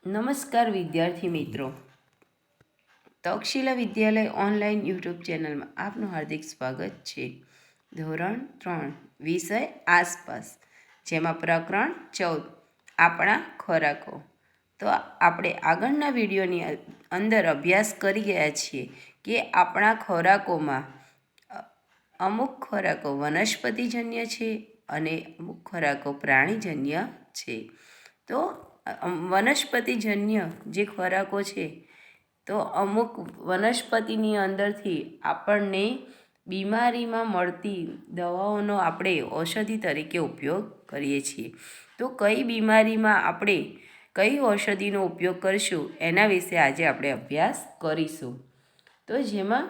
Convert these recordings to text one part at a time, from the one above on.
નમસ્કાર વિદ્યાર્થી મિત્રો, તક્ષશિલા વિદ્યાલય ઓનલાઈન યુટ્યુબ ચેનલમાં આપનું હાર્દિક સ્વાગત છે. ધોરણ 3 વિષય આસપાસ, જેમાં પ્રકરણ 14 આપણા ખોરાકો. તો આપણે આગળના વિડીયોની અંદર અભ્યાસ કરી ગયા છીએ કે આપણા ખોરાકોમાં અમુક ખોરાકો વનસ્પતિજન્ય છે અને અમુક ખોરાકો પ્રાણીજન્ય છે. તો વનસ્પતિજન્ય જે ખોરાકો છે, તો અમુક વનસ્પતિની અંદરથી આપણને બીમારીમાં મળતી દવાઓનો આપણે ઔષધિ તરીકે ઉપયોગ કરીએ છીએ. તો કઈ બીમારીમાં આપણે કઈ ઔષધિનો ઉપયોગ કરીશું એના વિશે આજે આપણે અભ્યાસ કરીશું. તો જેમાં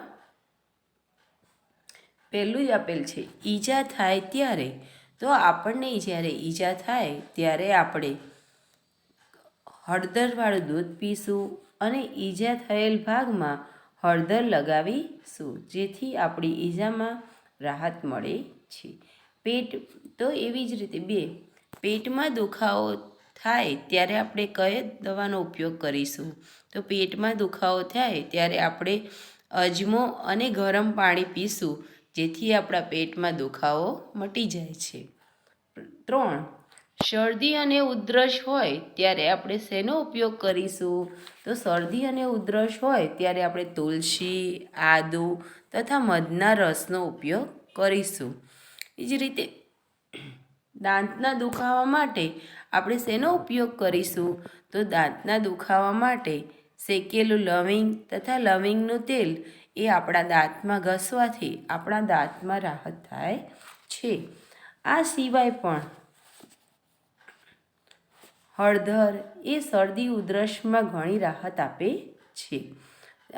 પહેલું જ આપેલ છે ઈજા થાય ત્યારે. તો આપણને જ્યારે ઈજા થાય ત્યારે આપણે હળદરવાળું દૂધ પીશું અને ઈજા થયેલ ભાગમાં હળદર લગાવીશું, જેથી આપણી ઈજામાં રાહત મળે છે. તો એવી જ રીતે પેટમાં દુખાવો થાય ત્યારે આપણે કઈ દવાનો ઉપયોગ કરીશું? તો પેટમાં દુખાવો થાય ત્યારે આપણે અજમો અને ગરમ પાણી પીશું, જેથી આપણા પેટમાં દુખાવો મટી જાય છે. 3. શરદી અને ઉધરસ હોય ત્યારે આપણે શેનો ઉપયોગ કરીશું? તો શરદી અને ઉધરસ હોય ત્યારે આપણે તુલસી, આદુ તથા મધના રસનો ઉપયોગ કરીશું. એ જ રીતે દાંતના દુખાવા માટે આપણે શેનો ઉપયોગ કરીશું? તો દાંતના દુખાવા માટે શેકેલું લવિંગ તથા લવિંગનું તેલ એ આપણા દાંતમાં ઘસવાથી આપણા દાંતમાં રાહત થાય છે. આ સિવાય પણ હળદર એ શરદી ઉધરસમાં ઘણી રાહત આપે છે.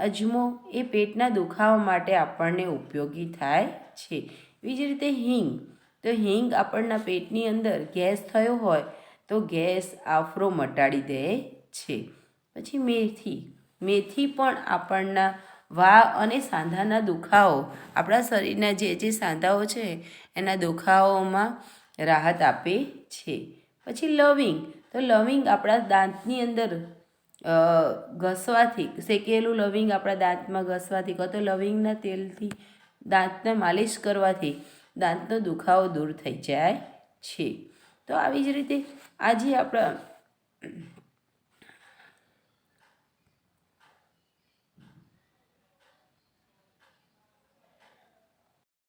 અજમો એ પેટના દુખાવા માટે આપણને ઉપયોગી થાય છે. એવી જ રીતે હિંગ, તો હિંગ આપણના પેટની અંદર ગેસ થયો હોય તો ગેસ આફરો મટાડી દે છે. પછી મેથી પણ આપણના વા અને સાંધાના દુખાવો, આપણા શરીરના જે સાંધાઓ છે એના દુખાવામાં રાહત આપે છે. પછી લવિંગ, તો લવિંગ આપણા દાંતની અંદર ઘસવાથી, શેકેલું લવિંગ આપણા દાંતમાં ઘસવાથી કાં તો લવિંગના તેલથી દાંતને માલિશ કરવાથી દાંતનો દુખાવો દૂર થઈ જાય છે. તો આવી જ રીતે આજે આપણા